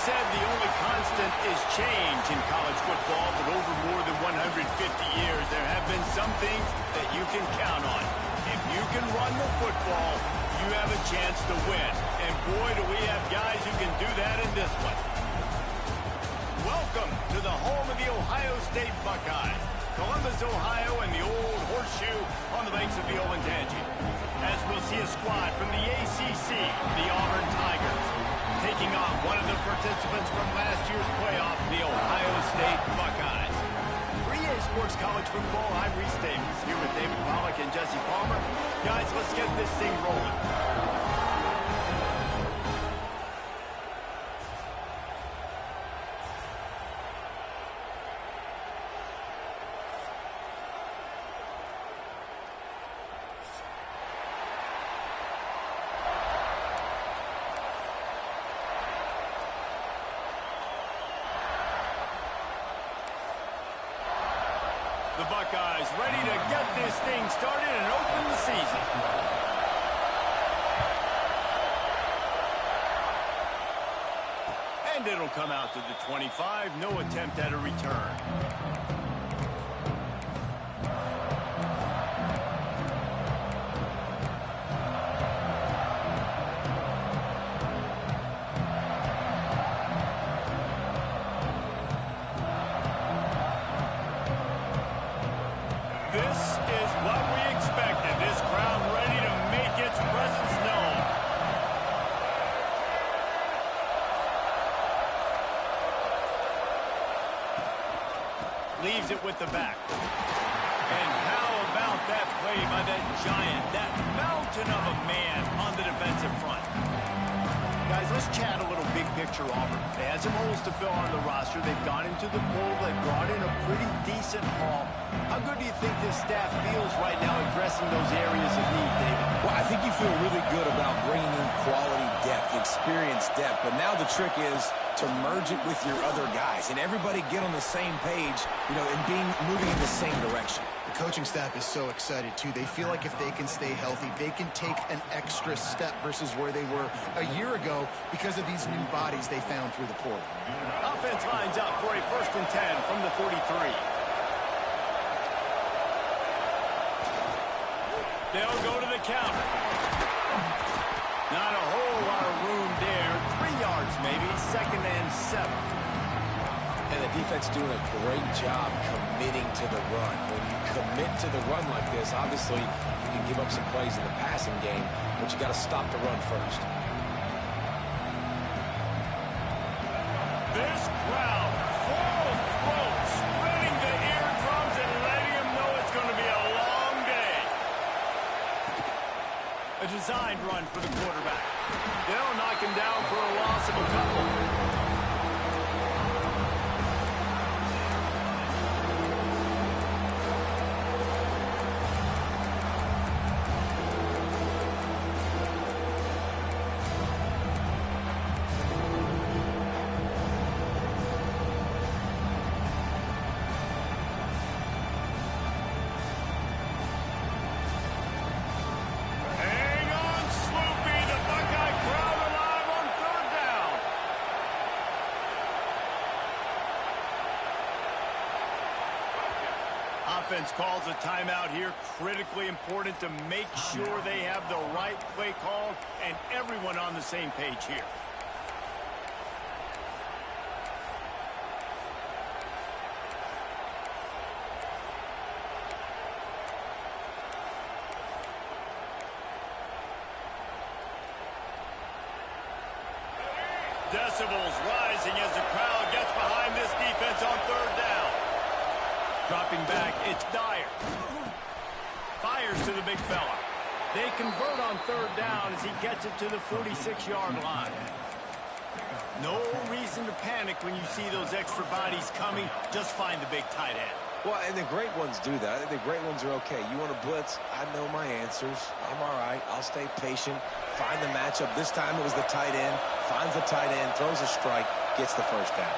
said the only constant is change in college football, but over more than 150 years, there have been some things that you can count on. If you can run the football, you have a chance to win. And boy, do we have guys who can do that in this one. Welcome to the home of the Ohio State Buckeyes. Columbus, Ohio, and the old horseshoe on the banks of the Olentangy. As we'll see a squad from the ACC, the Auburn Tigers, taking on one of the participants from last year's playoff, the Ohio State Buckeyes. For EA Sports College Football, I'm Reese Davis, here with David Pollack and Jesse Palmer. Guys, let's get this thing rolling. The Buckeyes ready to get this thing started and open the season. And it'll come out to the 25. No attempt at a return. This is what we expected. This crowd ready to make its presence known. Leaves it with the back. And how about that play by that giant, that mountain of a man on the defensive front? Guys, let's chat a little big picture Auburn. They had some holes to fill on the roster. They've gone into the pool. They've brought in a pretty decent haul. How good do you think this staff feels right now addressing those areas of need, David? Well, I think you feel really good about bringing in quality depth, experience depth. But now the trick is to merge it with your other guys and everybody get on the same page, and moving in the same direction. The coaching staff is so excited, too. They feel like if they can stay healthy, they can take an extra step versus where they were a year ago because of these new bodies they found through the portal. Offense lines up for a 1st and 10 from the 43. They'll go to the counter. Not a whole lot of room there. 3 yards maybe, 2nd and 7. And the defense doing a great job committing to the run. When you commit to the run like this, obviously you can give up some plays in the passing game, but you got to stop the run first. This crowd, full throat, spreading the eardrums and letting them know it's going to be a long day. A designed run for the quarterback. They'll knock him down for a loss of a couple. Offense calls a timeout here. Critically important to make sure they have the right play called and everyone on the same page here. Decibels rising as the crowd gets behind this defense on 3rd down. Dropping back, it's Dyer. Fires to the big fella. They convert on 3rd down as he gets it to the 46-yard line. No reason to panic when you see those extra bodies coming. Just find the big tight end. Well, and the great ones do that. I think the great ones are okay. You want to blitz? I know my answers. I'm all right. I'll stay patient. Find the matchup. This time it was the tight end. Finds the tight end, throws a strike, gets the 1st down.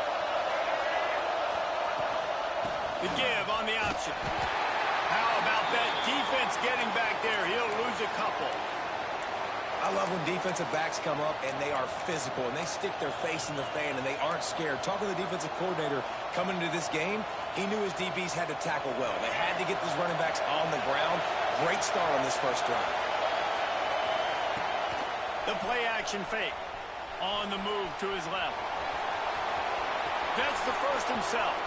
The give on the option. How about that defense getting back there? He'll lose a couple. I love when defensive backs come up and they are physical and they stick their face in the fan and they aren't scared. Talking to the defensive coordinator coming into this game, he knew his DBs had to tackle well. They had to get these running backs on the ground. Great start on this first drive. The play action fake. On the move to his left. Gets the first himself.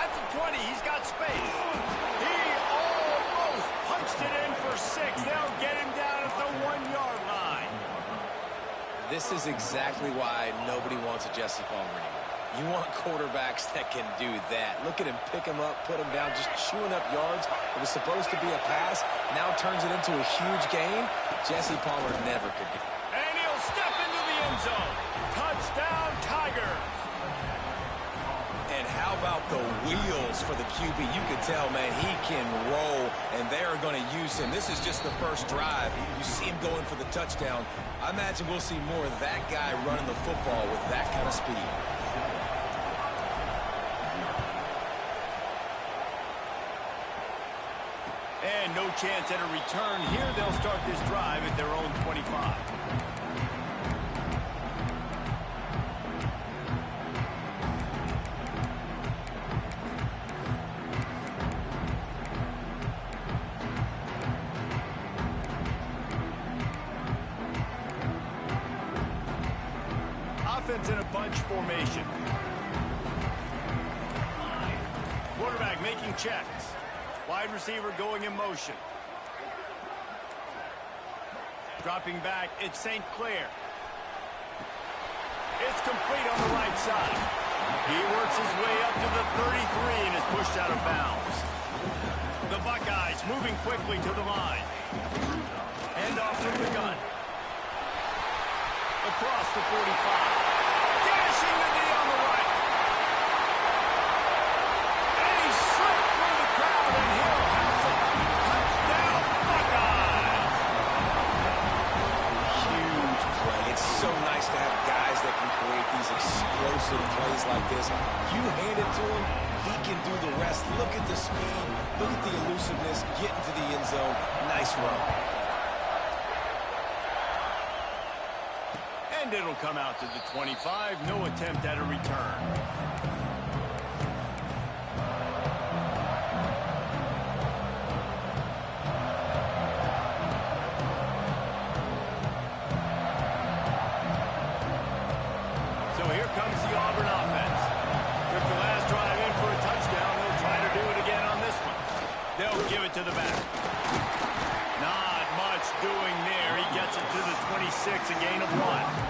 At the 20, he's got space. He almost punched it in for 6. They'll get him down at the 1-yard line. This is exactly why nobody wants a Jesse Palmer anymore. You want quarterbacks that can do that. Look at him pick him up, put him down, just chewing up yards. It was supposed to be a pass, now turns it into a huge gain. Jesse Palmer never could do it. And he'll step into the end zone. Touchdown, Tigers. And how about the wheels for the QB? You can tell, man, he can roll, and they are going to use him. This is just the first drive. You see him going for the touchdown. I imagine we'll see more of that guy running the football with that kind of speed. And no chance at a return here. They'll start this drive at their own 25. Offense in a bunch formation. Quarterback making checks. Wide receiver going in motion. Dropping back, it's St. Clair. It's complete on the right side. He works his way up to the 33 and is pushed out of bounds. The Buckeyes moving quickly to the line. Hand off from the gun. Across the 45. Dashing the knee on the right. And he slipped through the crowd and he'll have it. Touchdown, Buckeyes. Huge play. It's so nice to have guys that can create these explosive plays like this. You hand it to him, he can do the rest. Look at the speed. Look at the elusiveness. Get into the end zone. Nice run. And it'll come out to the 25. No attempt at a return. So here comes the Auburn offense. Took the last drive in for a touchdown. They'll try to do it again on this one. They'll give it to the back. Not much doing there. He gets it to the 26, a gain of 1.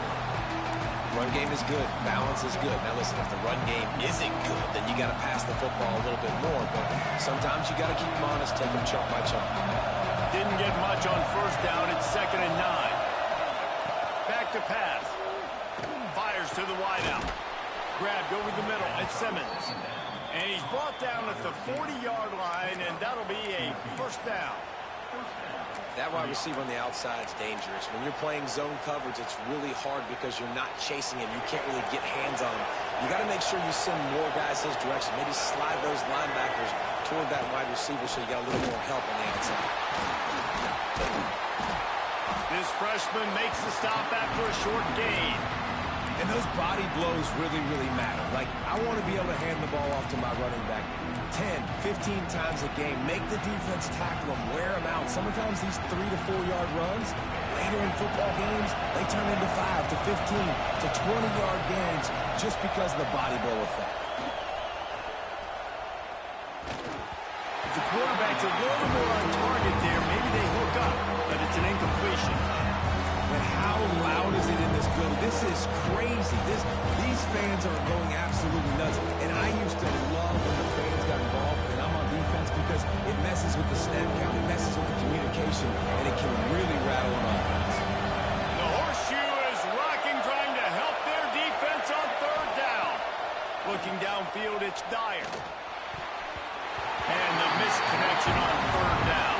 Run game is good. Balance is good. Now listen, if the run game isn't good, then you got to pass the football a little bit more. But sometimes you got to keep them honest, take them chunk by chunk. Didn't get much on first down. It's 2nd and 9. Back to pass. Fires to the wideout. Grabbed over the middle. It's Simmons. And he's brought down at the 40-yard line, and that'll be a first down. That wide receiver on the outside is dangerous. When you're playing zone coverage, it's really hard because you're not chasing him. You can't really get hands on him. You got to make sure you send more guys his direction. Maybe slide those linebackers toward that wide receiver so you got a little more help on the outside. This freshman makes the stop after a short gain. And those body blows really, really matter. Like, I want to be able to hand the ball off to my running back 10, 15 times a game. Make the defense tackle them, wear them out. Sometimes these 3 to 4 yard runs, later in football games, they turn into 5 to 15 to 20-yard gains just because of the body blow effect. If the quarterback's a little more on target there, maybe they hook up, but it's an incompletion. But how loud is it in this building? This is crazy. These fans are going absolutely nuts. And I used to love when the fans got involved, and I'm on defense because it messes with the snap count, it messes with the communication, and it can really rattle an offense. The horseshoe is rocking, trying to help their defense on 3rd down. Looking downfield, it's Dyer. And the missed connection on 3rd down.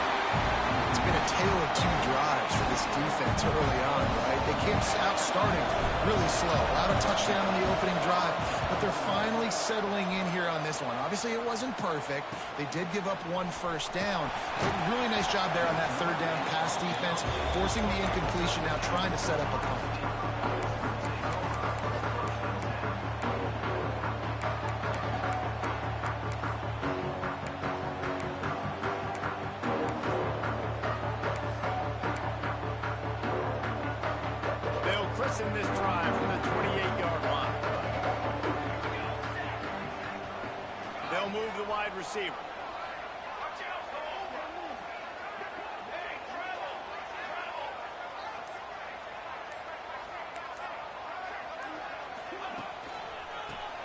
It's been a tale of 2 drives for this defense early on, right? They came out starting really slow. Allowed a touchdown on the opening drive, but they're finally settling in here on this one. Obviously, it wasn't perfect. They did give up 1 first down, but really nice nice job there on that third down pass defense, forcing the incompletion, now trying to set up a punt. They'll christen this drive from the 28-yard line. They'll move the wide receiver.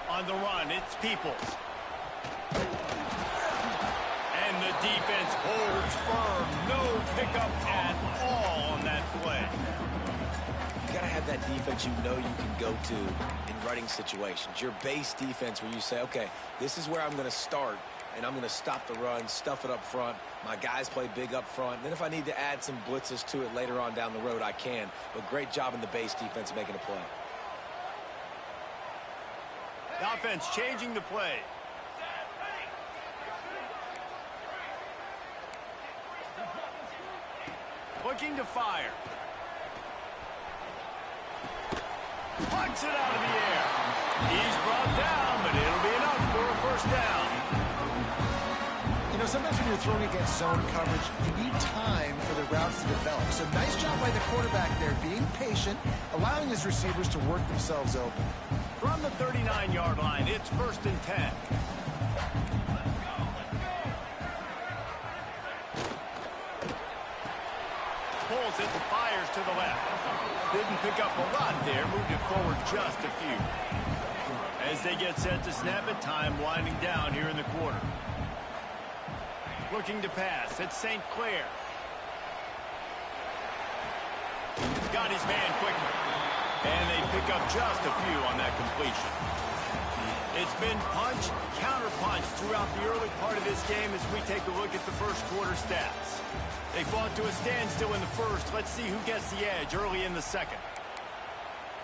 On the run, it's Peoples. And the defense holds firm. No pickup at all on that play. You got to have that defense you know you can go to in running situations. Your base defense where you say, okay, this is where I'm going to start, and I'm going to stop the run, stuff it up front. My guys play big up front. Then if I need to add some blitzes to it later on down the road, I can. But great job in the base defense making a play. The offense changing the play. Looking to fire. Punts it out of the air. He's brought down, but it'll be enough for a first down. You know, sometimes when you're throwing against zone coverage, you need time for the routes to develop. So nice job by the quarterback there, being patient, allowing his receivers to work themselves open. From the 39-yard line, it's 1st and 10. Pulls it and fires to the left. Didn't pick up a lot there, moved it forward just a few. As they get set to snap it, time winding down here in the quarter. Looking to pass, it's St. Clair. Got his man quickly. And they pick up just a few on that completion. It's been punch, counter-punch throughout the early part of this game as we take a look at the first quarter stats. They fought to a standstill in the first. Let's see who gets the edge early in the second.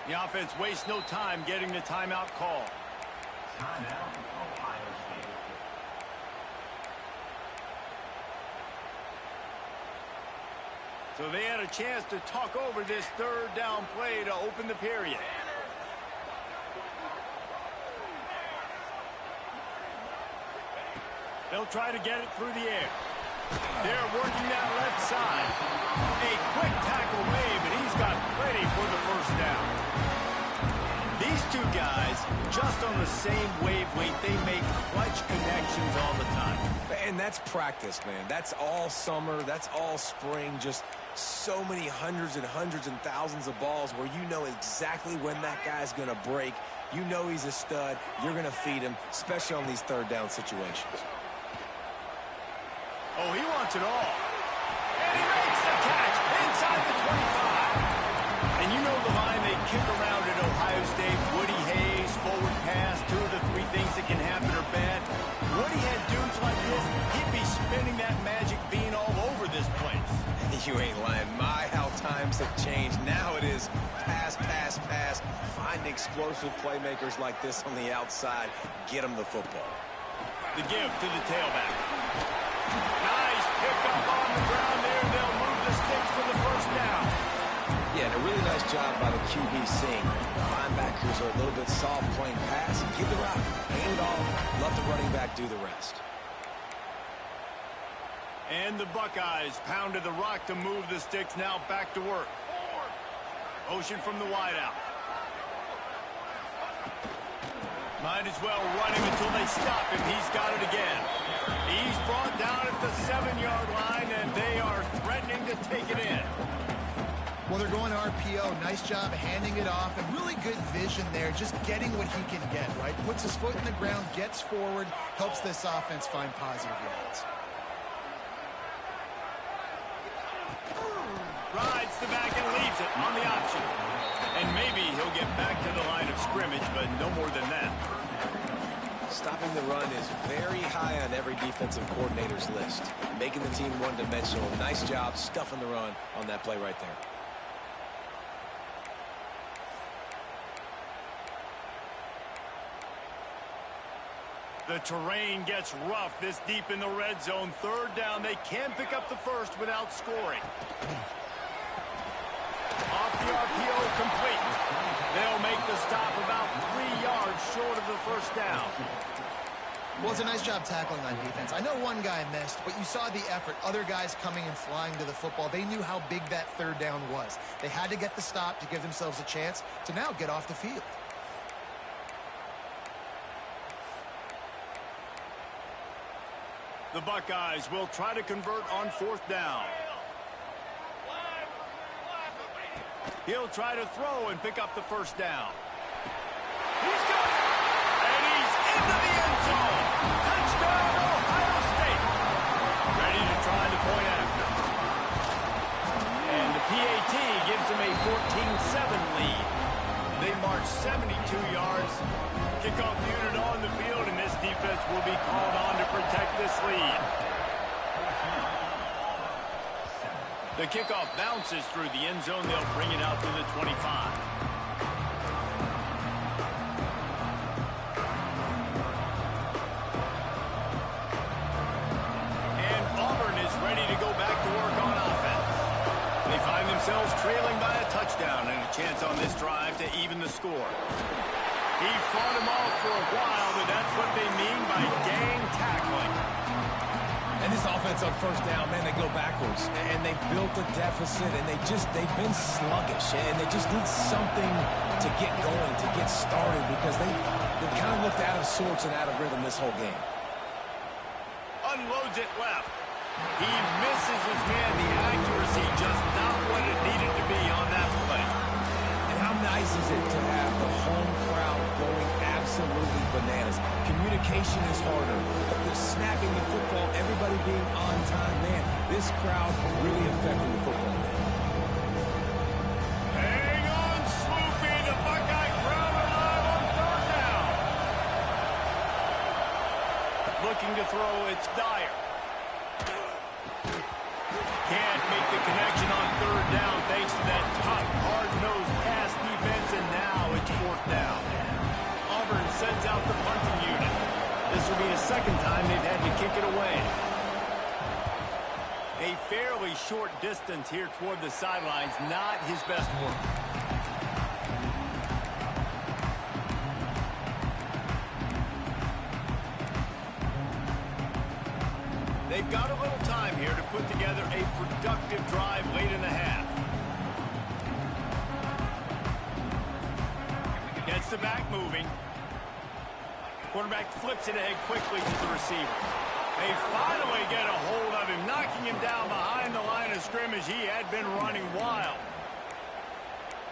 The offense wastes no time getting the timeout call. Timeout, Ohio State. So they had a chance to talk over this third down play to open the period. They'll try to get it through the air. They're working that left side. A quick tackle made, but he's got plenty for the first down. These two guys, just on the same wavelength, they make clutch connections all the time. And that's practice, man. That's all summer. That's all spring. Just so many hundreds and thousands of balls where you know exactly when that guy's going to break. You know he's a stud. You're going to feed him, especially on these third down situations. Oh, he wants it all. And he makes the catch inside the 25. And you know the line they kick around at Ohio State. Woody Hayes, forward pass, 2 of the 3 things that can happen are bad. Woody had dudes like this, he'd be spinning that magic bean all over this place. You ain't lying. My, how times have changed. Now it is pass, pass, pass. Find explosive playmakers like this on the outside. Get them the football. The give to the tailback. Nice pickup on the ground there. They'll move the sticks for the first down. Yeah, and a really nice job by the QB seeing linebackers are a little bit soft playing pass. Give the route, hand it off, let the running back do the rest. And the Buckeyes pounded the rock to move the sticks, now back to work. Motion from the wideout. Might as well run him until they stop him. He's got it again. He's brought down at the 7-yard line, and they are threatening to take it in. Well, they're going RPO. Nice job handing it off, and really good vision there, just getting what he can get, right? Puts his foot in the ground, gets forward, helps this offense find positive yards. Rides the back and leaves it on the option. And maybe he'll get back to the line of scrimmage, but no more than that. Stopping the run is very high on every defensive coordinator's list. Making the team one-dimensional. Nice job stuffing the run on that play right there. The terrain gets rough this deep in the red zone. Third down, they can pick up the first without scoring. Off the RPO, complete. They'll make the stop about 3 yards short of the first down. Well, it's a nice job tackling on defense. I know one guy missed, but you saw the effort. Other guys coming and flying to the football. They knew how big that third down was. They had to get the stop to give themselves a chance to now get off the field. The Buckeyes will try to convert on fourth down. He'll try to throw and pick up the first down. He's got it! And he's into the end zone! Touchdown, Ohio State! Ready to try the point after. And the PAT gives them a 14-7 lead. They march 72 yards. Kickoff unit on the field, and this defense will be called on to protect this lead. The kickoff bounces through the end zone. They'll bring it out to the 25. And Auburn is ready to go back to work on offense. They find themselves trailing by a touchdown and a chance on this drive to even the score. He fought him off for a while, but that's what they mean by gang tackling. And this offense on first down, man, they go backwards. And they built a deficit, and they've been sluggish. And they just need something to get going, to get started, because they kind of looked out of sorts and out of rhythm this whole game. Unloads it left. He misses his man. The accuracy just not what it needed to be on that play. And how nice is it to have the home crowd going absolutely bananas? Communication is harder. The snapping the football, everybody being on time. Man, this crowd really affecting the football game. Hang on, Sloopy. The Buckeye crowd alive on third down. Looking to throw, it's Dyer. Can't make the connection on third down thanks to that tough, hard-nosed pass defense, and now it's fourth down. Auburn sends out the punting unit. This will be the second time they've had to kick it away. A fairly short distance here toward the sidelines, not his best work. They've got a little time here to put together a productive drive late in the half. Gets the back moving. Quarterback flips it ahead quickly to the receiver. They finally get a hold of him, knocking him down behind the line of scrimmage. He had been running wild.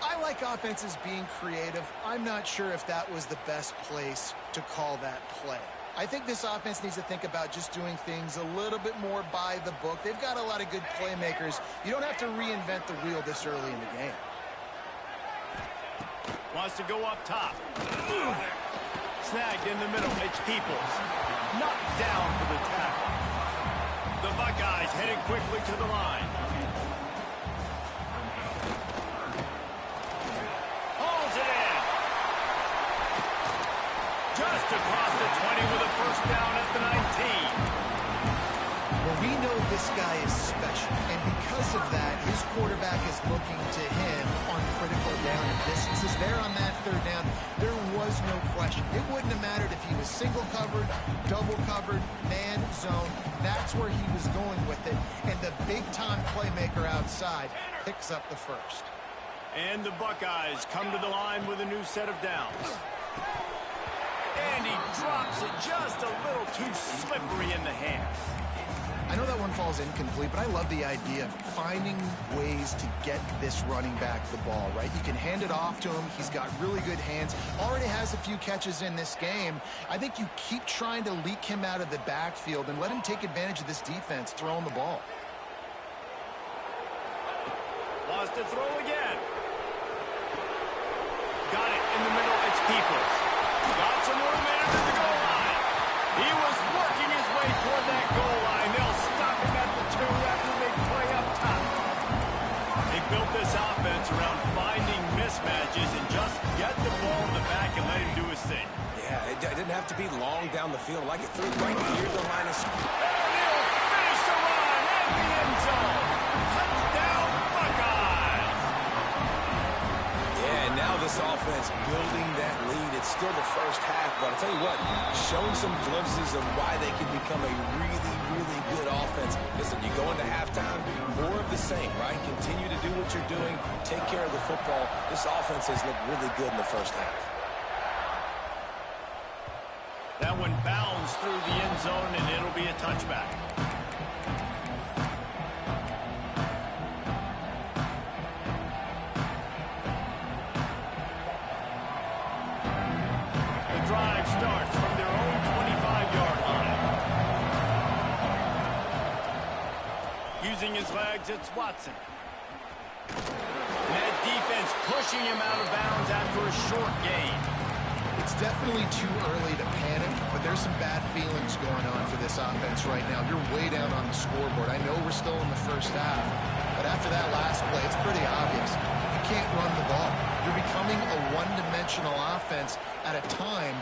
I like offenses being creative. I'm not sure if that was the best place to call that play. I think this offense needs to think about just doing things a little bit more by the book. They've got a lot of good playmakers. You don't have to reinvent the wheel this early in the game. Wants to go up top. Snagged in the middle. It's Peoples. Knocked down for the tackle. The Buckeyes headed quickly to the line. Hauls it in. Just across the 20 with a first down at the 19. Well, we know this guy is special, and because of that, his quarterback is looking to him on critical down and distances. There on that third down, there was no question. It wouldn't have mattered if he was single covered, double covered, man, zone. That's where he was going with it, and the big-time playmaker outside picks up the first. And the Buckeyes come to the line with a new set of downs. And he drops it just a little too slippery in the hands. I know that one falls incomplete, but I love the idea of finding ways to get this running back the ball, right? You can hand it off to him. He's got really good hands. Already has a few catches in this game. I think you keep trying to leak him out of the backfield and let him take advantage of this defense throwing the ball. Wants to throw again. Got it in the middle. It's Peoples. Got some room in under the goal line. He was working his way toward that goal line. They'll stop him at the 2 after they play up top. They built this offense around finding mismatches and just get the ball in the back and let him do his thing. Yeah, It didn't have to be long down the field. Like it threw right near the line of scrimmage. Finish the run in the end zone. Touchdown, Buckeyes. Yeah, and now this offense building that lead. It's still the first half, but I'll tell you what, showing some glimpses of why they can become a really, really good offense. Listen, you go into halftime, more of the same, right? Continue to do what you're doing, take care of the football. This offense has looked really good in the first half. That one bounds through the end zone, and it'll be a touchback. The drive starts from their own 25-yard line. Using his legs, it's Watson. And that defense pushing him out of bounds after a short gain. It's definitely too early to panic, but there's some bad feelings going on for this offense right now. You're way down on the scoreboard. I know we're still in the first half, but after that last play, it's pretty obvious. You can't run the ball. You're becoming a one-dimensional offense at a time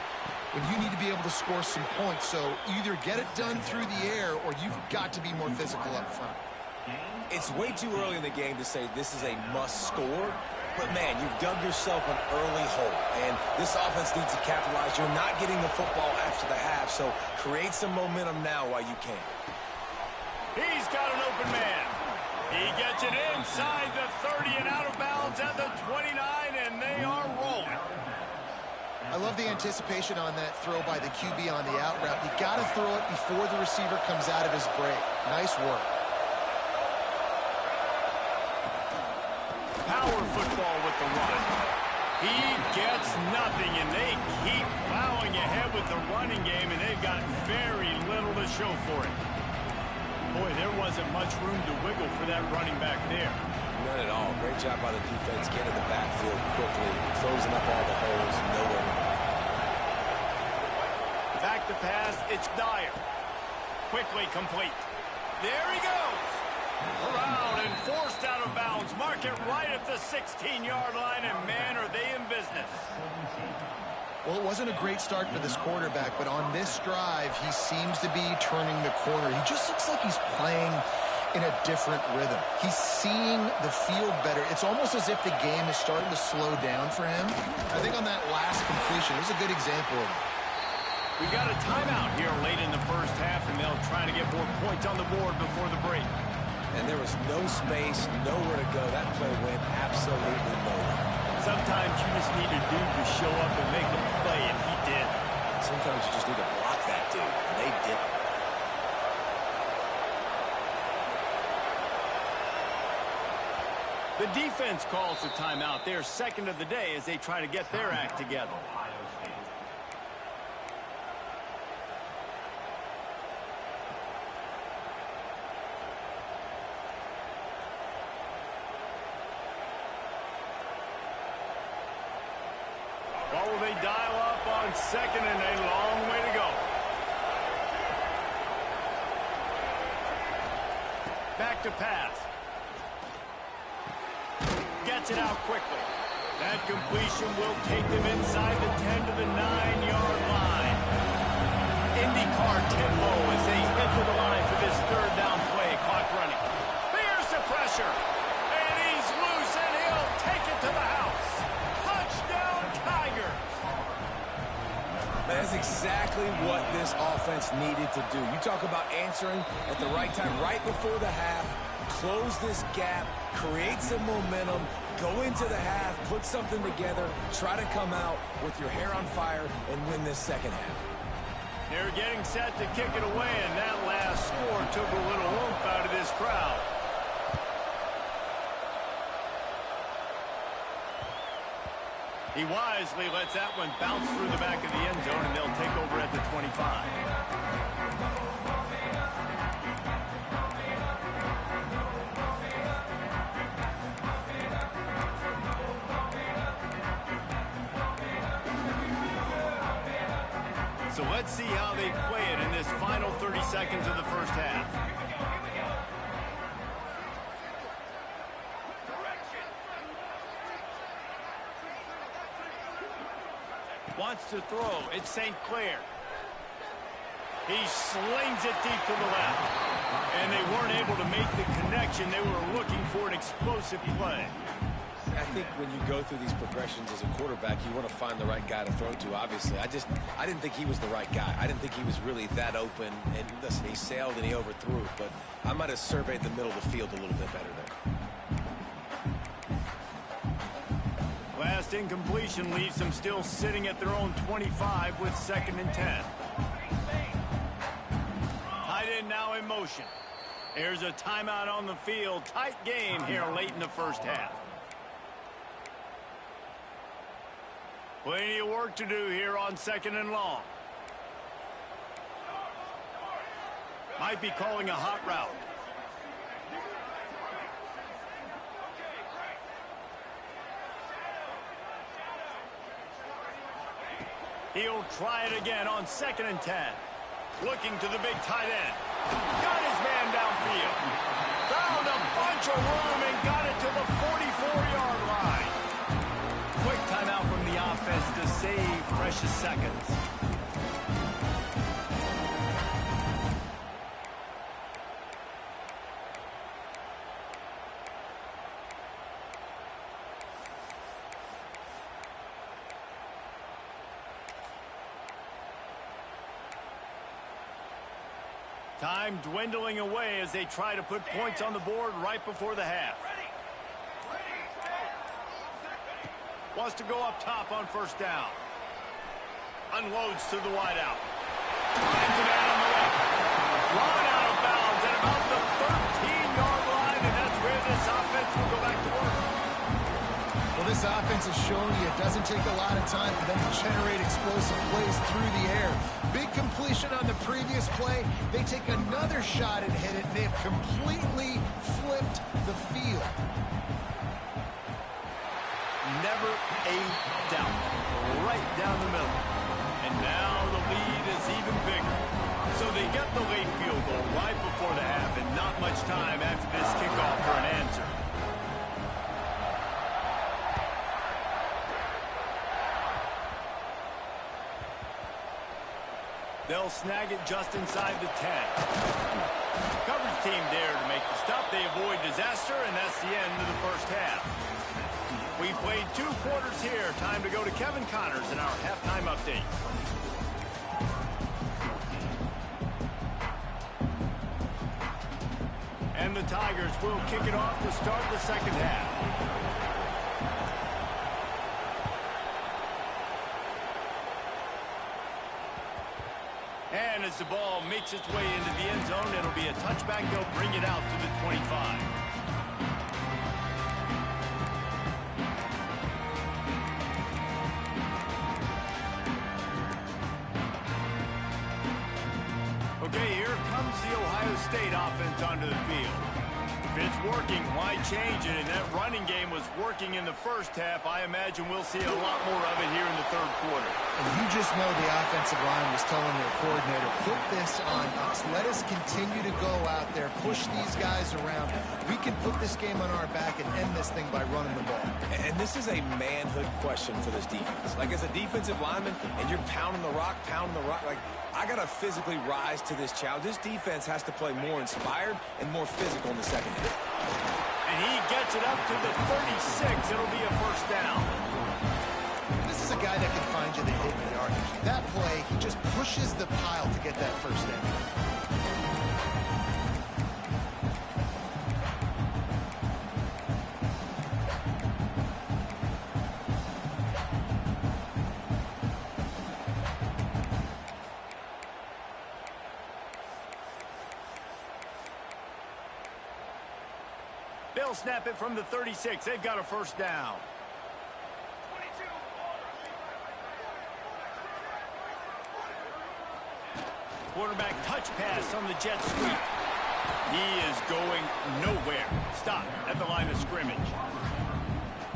when you need to be able to score some points. So either get it done through the air or you've got to be more physical up front. It's way too early in the game to say this is a must score. But, man, you've dug yourself an early hole, and this offense needs to capitalize. You're not getting the football after the half, so create some momentum now while you can. He's got an open man. He gets it inside the 30 and out of bounds at the 29, and they are rolling. I love the anticipation on that throw by the QB on the out route. You got to throw it before the receiver comes out of his break. Nice work. Power football with the run. He gets nothing, and they keep plowing ahead with the running game, and they've got very little to show for it. Boy, there wasn't much room to wiggle for that running back there. None at all. Great job by the defense getting the backfield quickly, closing up all the holes, nowhere to go. Back to pass, it's Dyer. Quickly complete. There he goes. Around and forced out of bounds. Mark it right at the 16-yard line, and man, are they in business. Well, it wasn't a great start for this quarterback, but on this drive, he seems to be turning the corner. He just looks like he's playing in a different rhythm. He's seeing the field better. It's almost as if the game is starting to slow down for him. I think on that last completion, it was a good example of it. We got a timeout here late in the first half, and they'll try to get more points on the board before the break. And there was no space, nowhere to go. That play went absolutely nowhere. Sometimes you just need a dude to show up and make a play, and he did. Sometimes you just need to block that dude, and they did. The defense calls the timeout. Their second of the day as they try to get their act together. What will they dial up on second, and a long way to go. Back to pass. Gets it out quickly. That completion will take them inside the 10 to the 9-yard line. IndyCar tempo as they head to the line for this third down play. Clock running. Here's the pressure. And he's loose, and he'll take it to the house. Touchdown, Tigers. Man, that's exactly what this offense needed to do. You talk about answering at the right time, right before the half, close this gap, create some momentum, go into the half, put something together, try to come out with your hair on fire and win this second half. They're getting set to kick it away, and that last score took a little oomph out of this crowd. He wisely lets that one bounce through the back of the end zone, and they'll take over at the 25. So let's see how they play it in this final 30 seconds of the first half. Wants to throw. It's St. Clair. He slings it deep to the left. And they weren't able to make the connection. They were looking for an explosive play. I think when you go through these progressions as a quarterback, you want to find the right guy to throw to, obviously. I didn't think he was the right guy. I didn't think he was really that open. And listen, he sailed and he overthrew it, but I might have surveyed the middle of the field a little bit better there. Last incompletion leaves them still sitting at their own 25 with 2nd and 10. Tight end now in motion. There's a timeout on the field. Tight game here late in the first half. Plenty of work to do here on 2nd and long. Might be calling a hot route. He'll try it again on 2nd and 10. Looking to the big tight end. Got his man downfield. Found a bunch of room and got it to the 44-yard line. Quick timeout from the offense to save precious seconds. Time dwindling away as they try to put points on the board right before the half. Wants to go up top on 1st down. Unloads to the wideout. Finds a man on the left. Run out of bounds at about the 13-yard line, and that's where this offense will go back to work. Well, this offense has shown you it doesn't take a lot of time for them to generate explosive plays through the air. Big completion on the previous play. They take another shot and hit it, and they've completely flipped the field. Never a doubt. Right down the middle. And now the lead is even bigger. So they get the late field goal right before the half, and not much time after this kickoff for an answer. They'll snag it just inside the 10. Coverage team there to make the stop. They avoid disaster, and that's the end of the first half. We played 2 quarters here. Time to go to Kevin Connors in our halftime update. And the Tigers will kick it off to start the second half. And as the ball makes its way into the end zone, it'll be a touchback. They'll bring it out to the 25. Okay, here comes the Ohio State offense onto the field. If it's working, why change it? And that running game was working in the first half. I imagine we'll see a lot more of it here in the 3rd quarter. And you just know the offensive line was telling their coordinator, put this on us. Let us continue to go out there, push these guys around. We can put this game on our back and end this thing by running the ball. And this is a manhood question for this defense. Like, as a defensive lineman, and you're pounding the rock, like, I got to physically rise to this challenge. This defense has to play more inspired and more physical in the second half. And he gets it up to the 36. It'll be a 1st down. This is a guy that can find you the hidden yardage. That play, he just pushes the pile to get that 1st down. They'll snap it from the 36. They've got a 1st down. Quarterback touch pass on the jet sweep. He is going nowhere. Stop at the line of scrimmage.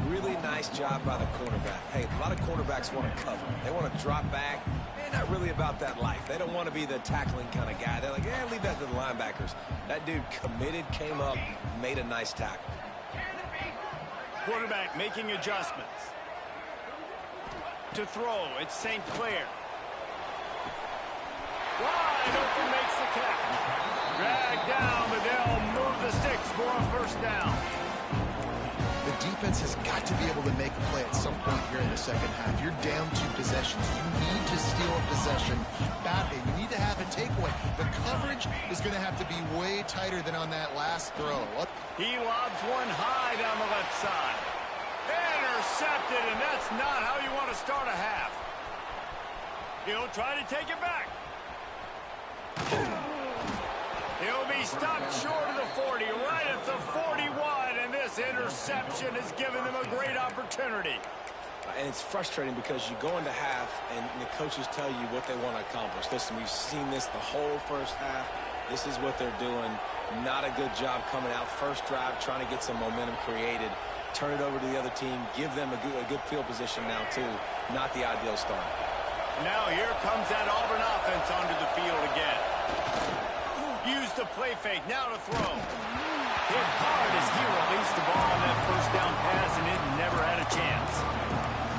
Really nice job by the cornerback. Hey, a lot of cornerbacks want to cover. They want to drop back. They're not really about that life. They don't want to be the tackling kind of guy. They're like, yeah, leave that to the linebackers. That dude committed, came up, made a nice tackle. Quarterback making adjustments. To throw, it's St. Clair. Wide open makes the catch. Dragged down, but they'll move the sticks for a first down. The defense has got to be able to make a play at some point here in the second half. You're down 2 possessions. You need to steal a possession badly. You need to have a takeaway. The coverage is going to have to be way tighter than on that last throw. He lobs one high down the left side. Intercepted, and that's not how you want to start a half. He'll try to take it back. He'll be stopped short of the 40, right at the 41, and this interception has given them a great opportunity. And it's frustrating because you go into half, and the coaches tell you what they want to accomplish. Listen, we've seen this the whole first half. This is what they're doing. Not a good job coming out first drive, trying to get some momentum created. Turn it over to the other team. Give them a good field position now, too. Not the ideal start. Now here comes that Auburn offense onto the field again. Use the play fake. Now to throw. Hit hard as he released the ball on that first down pass, and it never had a chance.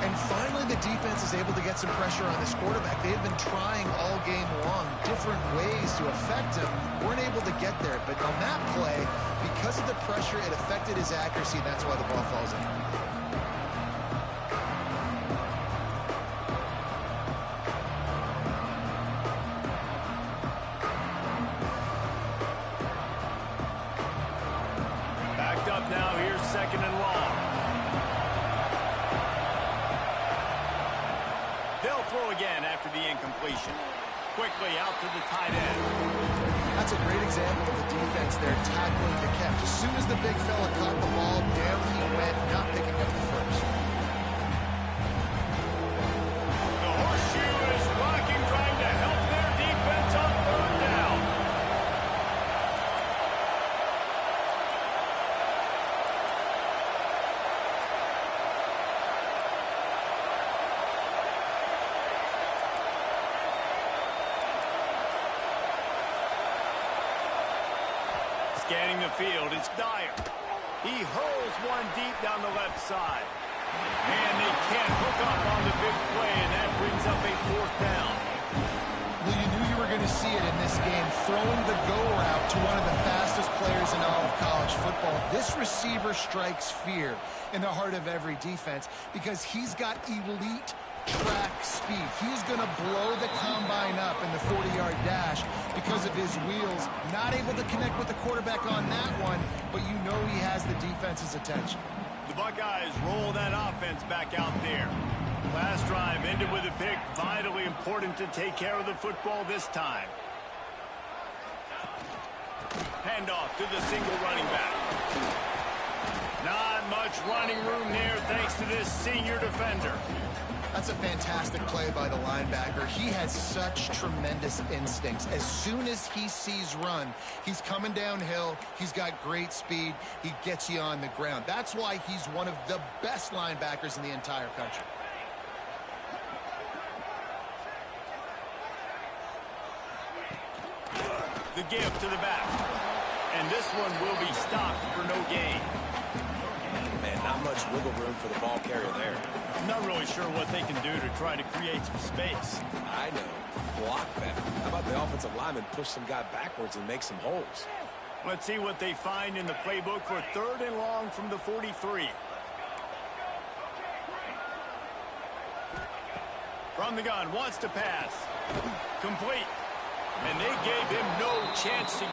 And finally, the defense is able to get some pressure on this quarterback. They have been trying all game long different ways to affect him. Weren't able to get there. But on that play, because of the pressure, it affected his accuracy, and that's why the ball falls in. Backed up now. Here's second and long. They'll throw again after the incompletion. Quickly out to the tight end. That's a great example of the defense there tackling the catch. As soon as the big fella caught the ball, down he went, not picking up the first. The horseshoe is rocking, trying to help their defense on third down. Scanning the field, it's Dyer. He hurls one deep down the left side. And they can't hook up on the big play, and that brings up a fourth down. Well, you knew you were going to see it in this game, throwing the go route to one of the fastest players in all of college football. This receiver strikes fear in the heart of every defense because he's got elite track speed. He's going to blow the combine up in the 40-yard dash because of his wheels. Not able to connect with the quarterback on that one, but you know he has the defense's attention. The Buckeyes roll that offense back out there. Last drive ended with a pick. Vitally important to take care of the football this time. Handoff to the single running back. Not much running room there thanks to this senior defender. That's a fantastic play by the linebacker. He has such tremendous instincts. As soon as he sees run, he's coming downhill. He's got great speed. He gets you on the ground. That's why he's one of the best linebackers in the entire country. The give to the back. And this one will be stopped for no gain. Man, not much wiggle room for the ball carrier there. I'm not really sure what they can do to try to create some space. I know. Block better. How about the offensive lineman push some guy backwards and make some holes? Let's see what they find in the playbook for third and long from the 43. From the gun, wants to pass. Complete. And they gave him no chance to...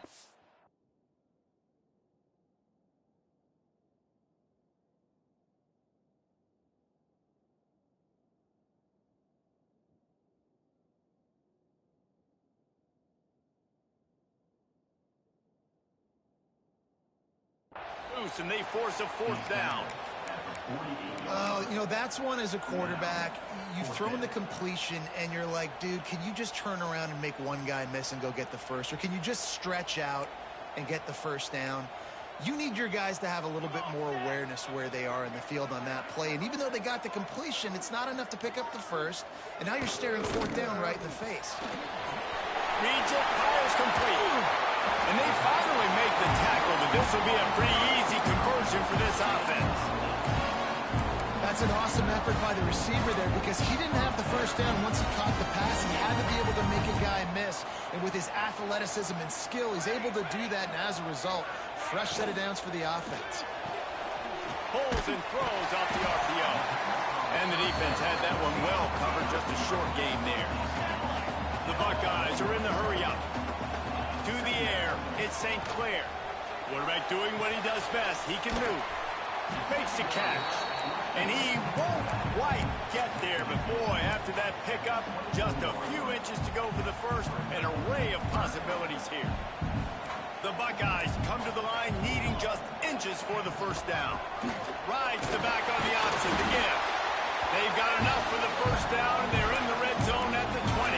and they force a fourth down. You know, that's one as a quarterback. You've thrown the completion, and you're like, dude, can you just turn around and make one guy miss and go get the first? Or can you just stretch out and get the first down? You need your guys to have a little bit more awareness where they are in the field on that play. And even though they got the completion, it's not enough to pick up the first. And now you're staring fourth down right in the face. Reads it, fires complete. And they finally make the tackle, but this will be a pretty easy conversion for this offense. That's That's an awesome effort by the receiver there because he didn't have the first down once he caught the pass. He had to be able to make a guy miss. And with his athleticism and skill, he's able to do that. And as a result, fresh set of downs for the offense. Pulls and throws off the RPO. And the defense had that one well covered. Just a short game there. The Buckeyes are in the hurry up. To the air, it's St. Clair. Quarterback doing what he does best. He can move. Makes the catch. And he won't quite get there. But boy, after that pickup, just a few inches to go for the first. An array of possibilities here. The Buckeyes come to the line needing just inches for the first down. Rides the back on the option to give. They've got enough for the first down, and they're in the red zone at the 20.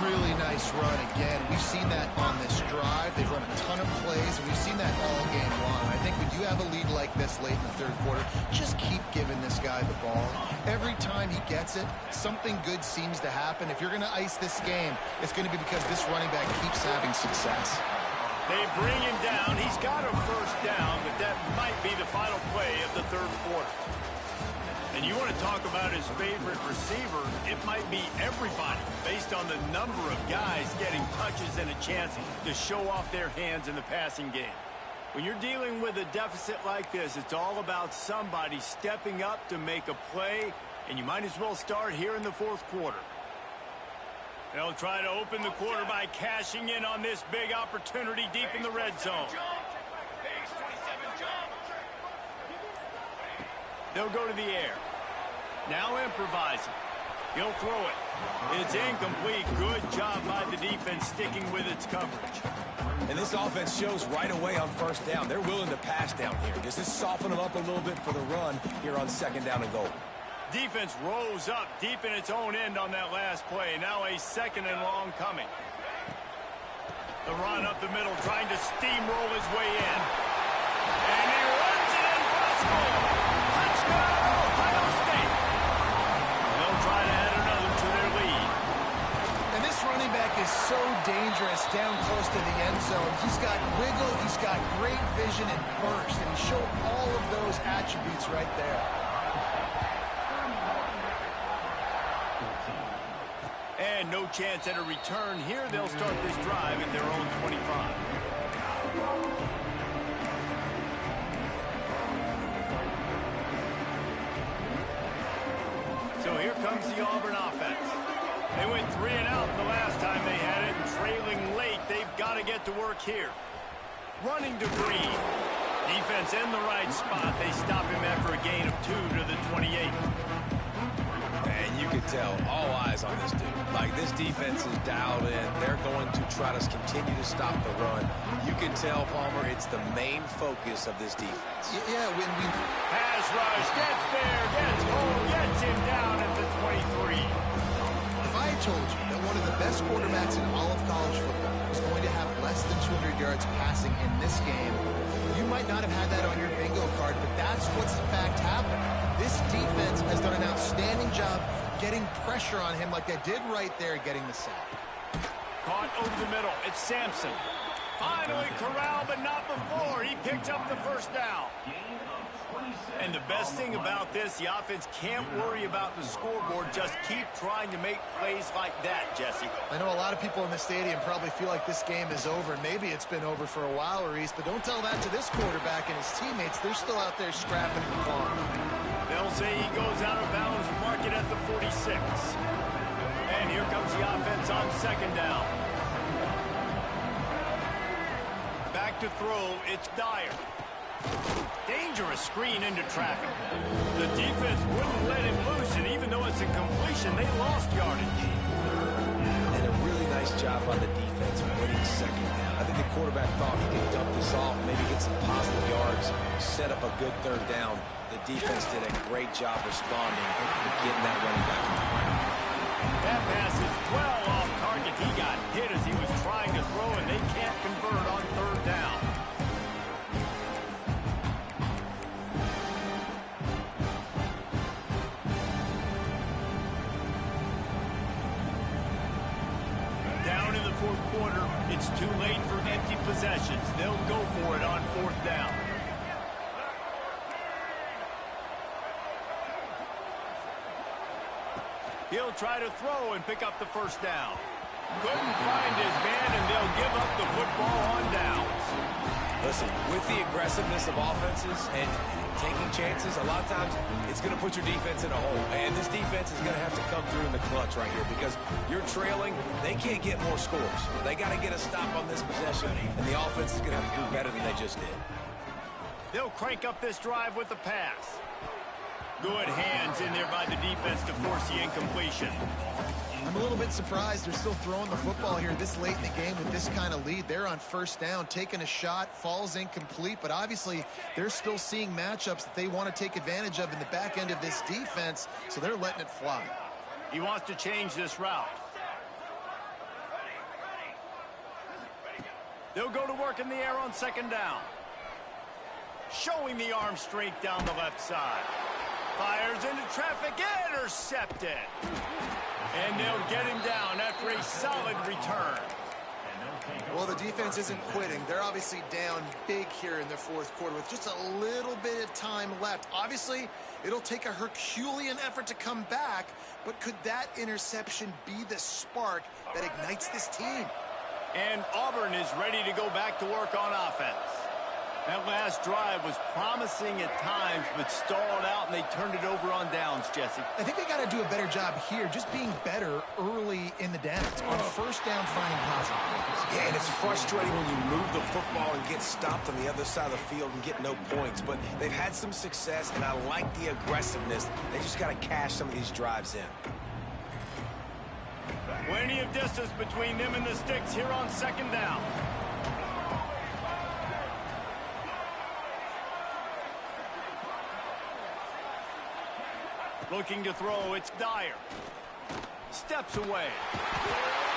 Really nice run again. We've seen that on this drive. They've run a ton of plays, and we've seen that all game long. I think when you have a lead like this late in the third quarter, just keep giving this guy the ball. Every time he gets it, something good seems to happen. If you're going to ice this game, it's going to be because this running back keeps having success. They bring him down. He's got a first down, but that might be the final play of the third quarter. And you want to talk about his favorite receiver, it might be everybody based on the number of guys getting touches and a chance to show off their hands in the passing game. When you're dealing with a deficit like this, it's all about somebody stepping up to make a play, and you might as well start here in the fourth quarter. They'll try to open the quarter by cashing in on this big opportunity deep in the red zone. They'll go to the air. Now improvising. He'll throw it. It's incomplete. Good job by the defense sticking with its coverage. And this offense shows right away on first down. They're willing to pass down here. This is soften them up a little bit for the run here on second down and goal. Defense rose up deep in its own end on that last play. Now a second and long coming. The run up the middle, trying to steamroll his way in. And he runs it in for a score. Touchdown, Ohio State. They'll try to add another to their lead. And this running back is so dangerous down close to the end zone. He's got wiggle, he's got great vision and burst, and he showed all of those attributes right there. And no chance at a return here. They'll start this drive at their own 25. So here comes the Auburn offense. They went 3 and out the last time they had it, and trailing late, they've got to get to work here. Running to Green. Defense in the right spot. They stop him after a gain of 2 to the 28. And you can tell, all eyes on this dude. Like, this defense is dialed in. They're going to try to continue to stop the run. You can tell, Palmer, it's the main focus of this defense. Yeah, when we... Pass rush, gets there, gets home, gets him down at the 23. If I had told you that one of the best quarterbacks in all of college football was going to have less than 200 yards passing in this game, you might not have had that on your bingo card, but that's what's in fact happened. This defense has done an outstanding job getting pressure on him like they did right there, getting the sack. Caught over the middle. It's Sampson. Finally corralled, but not before. He picked up the first down. And the best thing about this, the offense can't worry about the scoreboard. Just keep trying to make plays like that, Jesse. I know a lot of people in the stadium probably feel like this game is over. Maybe it's been over for a while, Reese, but don't tell that to this quarterback and his teammates. They're still out there scrapping and clawing. They'll say he goes out of bounds, mark it at the 46. And here comes the offense on second down. Back to throw, it's Dyer. Dangerous screen into traffic. The defense wouldn't let him loose, and even though it's a completion, they lost yardage. And a really nice job by the defense winning second down. I think the quarterback thought he could dump this off, maybe get some positive yards, set up a good third down. The defense did a great job responding and getting that running back in the ground. That pass is well off target. He got hit as he was trying to throw, and they can't convert on third down. Down in the fourth quarter, it's too late for empty possessions. They'll go for it on fourth down. He'll try to throw and pick up the first down. Couldn't find his man, and they'll give up the football on downs. Listen, with the aggressiveness of offenses and taking chances, a lot of times it's going to put your defense in a hole. And this defense is going to have to come through in the clutch right here because you're trailing. They can't get more scores. They got to get a stop on this possession, and the offense is going to have to do better than they just did. They'll crank up this drive with the pass. Good hands in there by the defense to force the incompletion. I'm a little bit surprised they're still throwing the football here this late in the game with this kind of lead. They're on first down, taking a shot, falls incomplete, but obviously they're still seeing matchups that they want to take advantage of in the back end of this defense, so they're letting it fly. He wants to change this route. They'll go to work in the air on second down. Showing the arm strength down the left side. Fires into traffic, intercepted. And they'll get him down after a solid return. Well, the defense isn't quitting. They're obviously down big here in the fourth quarter with just a little bit of time left. Obviously, it'll take a Herculean effort to come back, but could that interception be the spark that ignites this team? And Auburn is ready to go back to work on offense. That last drive was promising at times, but stalled out, and they turned it over on downs, Jesse. I think they got to do a better job here, just being better early in the downs. On first down, finding positive. Yeah, and it's frustrating when you move the football and get stopped on the other side of the field and get no points. But they've had some success, and I like the aggressiveness. They just got to cash some of these drives in. Plenty of distance between them and the sticks here on second down. Looking to throw, it's Dyer. Steps away.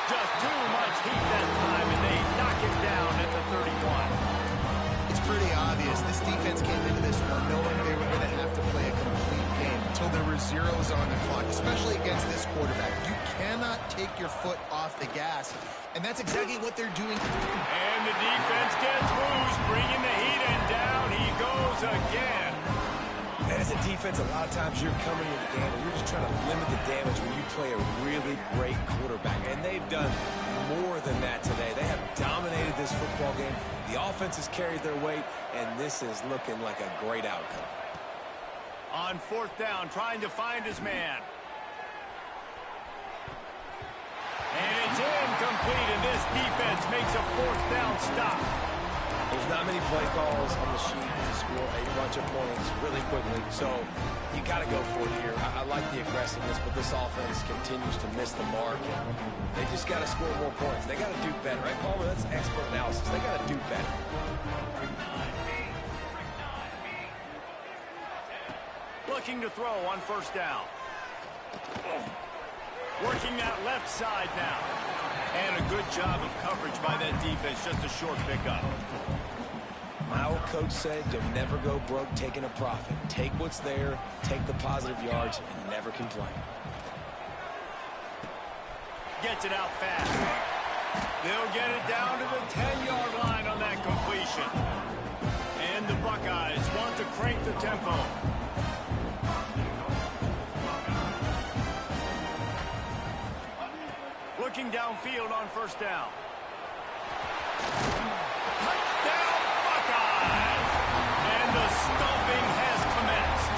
Just too much heat that time, and they knock him down at the 31. It's pretty obvious. This defense came into this one knowing they were going to have to play a complete game until there were zeros on the clock, especially against this quarterback. You cannot take your foot off the gas, and that's exactly what they're doing. And the defense gets loose, bringing the heat, and down he goes again. And as a defense, a lot of times you're coming into the game and you're just trying to limit the damage when you play a really great quarterback. And they've done more than that today. They have dominated this football game. The offense has carried their weight, and this is looking like a great outcome. On fourth down, trying to find his man. And it's incomplete, and this defense makes a fourth down stop. There's not many play calls on the sheet to score a bunch of points really quickly, so you got to go for it here. I like the aggressiveness, but this offense continues to miss the mark, and they just got to score more points. They got to do better, right, Palmer? That's expert analysis. They got to do better. Looking to throw on first down. Working that left side now. And a good job of coverage by that defense. Just a short pickup. My old coach said, you'll never go broke taking a profit. Take what's there, take the positive yards, and never complain. Gets it out fast. They'll get it down to the 10-yard line on that completion. And the Buckeyes want to crank the tempo. Looking downfield on first down. Touchdown, Buckeyes! And the stomping has commenced.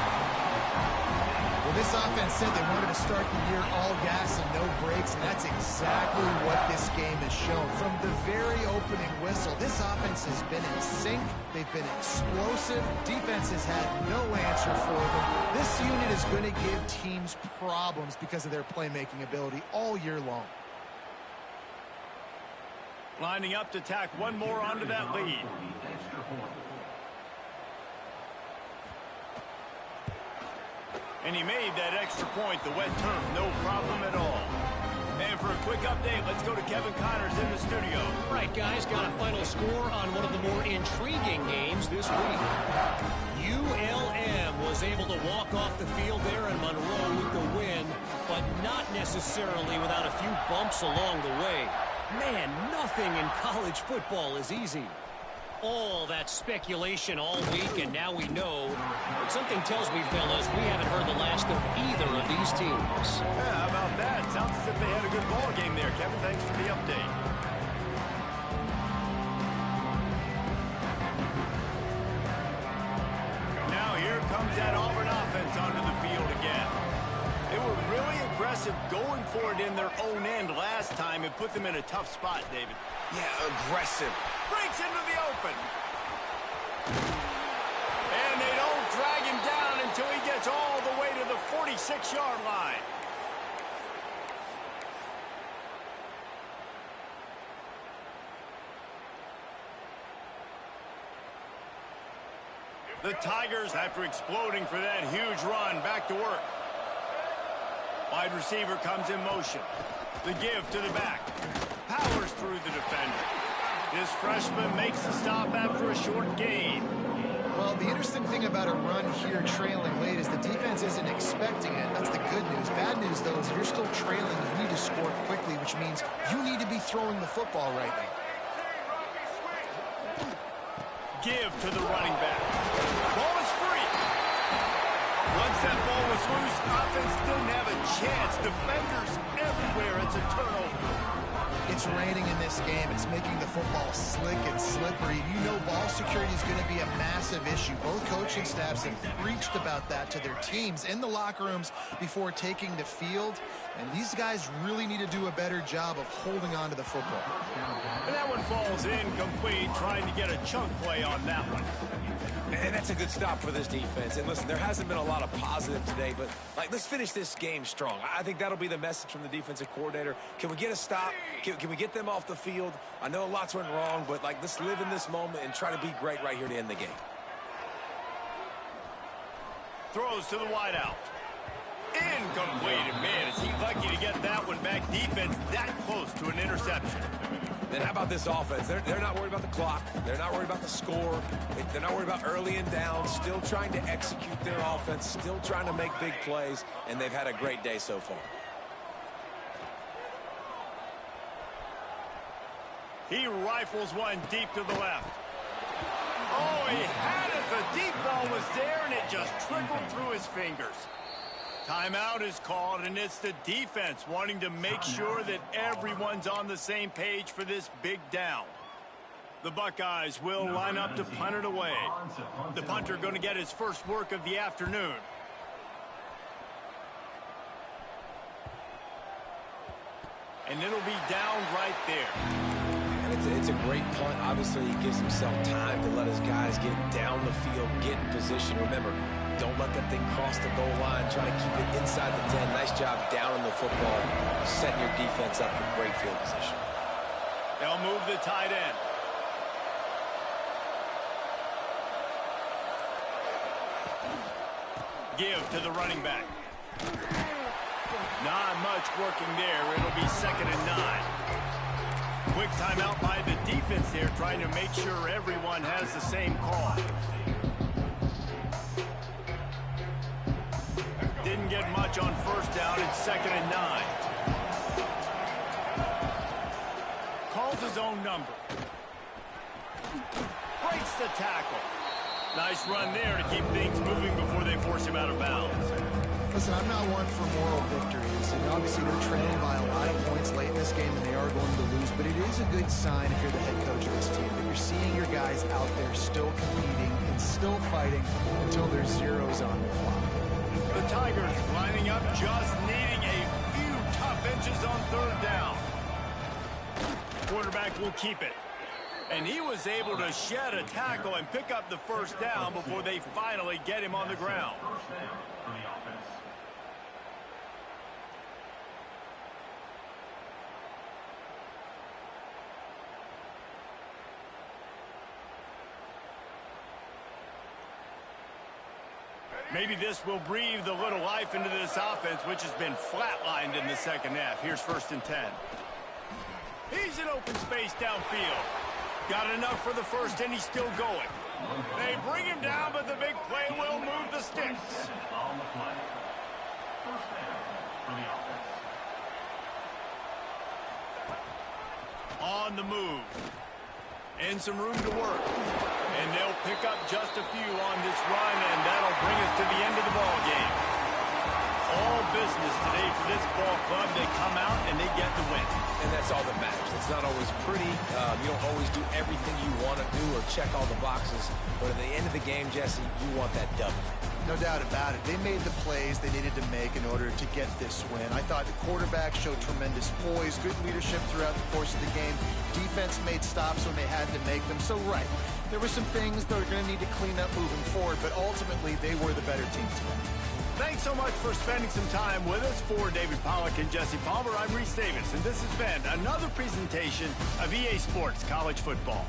Well, this offense said they wanted to start the year all gas and no brakes, and that's exactly what this game has shown. From the very opening whistle, this offense has been in sync. They've been explosive. Defense has had no answer for them. This unit is going to give teams problems because of their playmaking ability all year long. Lining up to tack one more onto that lead. And he made that extra point. The wet turf, no problem at all. And for a quick update, let's go to Kevin Connors in the studio. Right, guys, got a final score on one of the more intriguing games this week. ULM was able to walk off the field there in Monroe with the win, but not necessarily without a few bumps along the way. Man, nothing in college football is easy. All that speculation all week, and now we know Something tells me, fellas, we haven't heard the last of either of these teams. Yeah, how about that? Sounds as if they had a good ball game there, Kevin. Thanks for the update. Now here comes that Auburn offense onto the field again. They were really aggressive going for it in their own end last time. It put them in a tough spot, David. Yeah, aggressive. Breaks into the open. And they don't drag him down until he gets all the way to the 46-yard line. The Tigers, after exploding for that huge run, back to work. Wide receiver comes in motion. The give to the back. Powers through the defender. This freshman makes the stop after a short gain. Well, the interesting thing about a run here trailing late is the defense isn't expecting it. That's the good news. Bad news, though, is if you're still trailing, you need to score quickly, which means you need to be throwing the football right now. Give to the running back. Ball is free. Once that ball was loose, offense didn't have a chance. Defenders everywhere. It's a turnover. It's raining in this game. It's making the football slick and slippery. You know ball security is going to be a massive issue. Both coaching staffs have preached about that to their teams in the locker rooms before taking the field. And these guys really need to do a better job of holding on to the football. And that one falls incomplete, trying to get a chunk play on that one. And that's a good stop for this defense. And listen, there hasn't been a lot of positive today, but let's finish this game strong. I think that'll be the message from the defensive coordinator. Can we get a stop? Can we get them off the field? I know lots went wrong, but let's live in this moment and try to be great right here to end the game. Throws to the wideout. Incomplete. And man, is he lucky to get that one back. Defense that close to an interception. Then how about this offense? They're not worried about the clock. They're not worried about the score. They're not worried about early and down. Still trying to execute their offense. Still trying to make big plays. And they've had a great day so far. He rifles one deep to the left. Oh, he had it. The deep ball was there, and it just trickled through his fingers. Timeout is called, and it's the defense wanting to make sure that everyone's on the same page for this big down. The Buckeyes will line up to punt it away. The punter going to get his first work of the afternoon. And it'll be down right there. It's a great punt. Obviously, he gives himself time to let his guys get down the field, get in position. Remember, don't let that thing cross the goal line. Try to keep it inside the 10. Nice job down in the football, setting your defense up for great field position. They'll move the tight end. Give to the running back. Not much working there. It'll be 2nd and 9. Quick timeout by the defense there, trying to make sure everyone has the same call. Didn't get much on first down. It's 2nd and 9. Calls his own number. Breaks the tackle. Nice run there to keep things moving before they force him out of bounds. Listen, I'm not one for moral victories, and obviously they're trailing by a lot of points late in this game, and they are going to lose, but it is a good sign if you're the head coach of this team that you're seeing your guys out there still competing and still fighting until there's zeros on the clock. The Tigers lining up, just needing a few tough inches on 3rd down. Quarterback will keep it. And he was able to shed a tackle and pick up the first down before they finally get him on the ground. Maybe this will breathe a little life into this offense, which has been flatlined in the second half. Here's 1st and 10. He's in open space downfield. Got enough for the first, and he's still going. They bring him down, but the big play will move the sticks. On the move. And some room to work. And they'll pick up just a few on this run, and that'll bring us business today for this ball club. They come out and they get the win. And that's all that matters. It's not always pretty. You don't always do everything you want to do or check all the boxes. But at the end of the game, Jesse, you want that W. No doubt about it. They made the plays they needed to make in order to get this win. I thought the quarterback showed tremendous poise, good leadership throughout the course of the game. Defense made stops when they had to make them. So, right, there were some things they're going to need to clean up moving forward, but ultimately they were the better team today. Thanks so much for spending some time with us. For David Pollack and Jesse Palmer, I'm Reese Davis, and this has been another presentation of EA Sports College Football.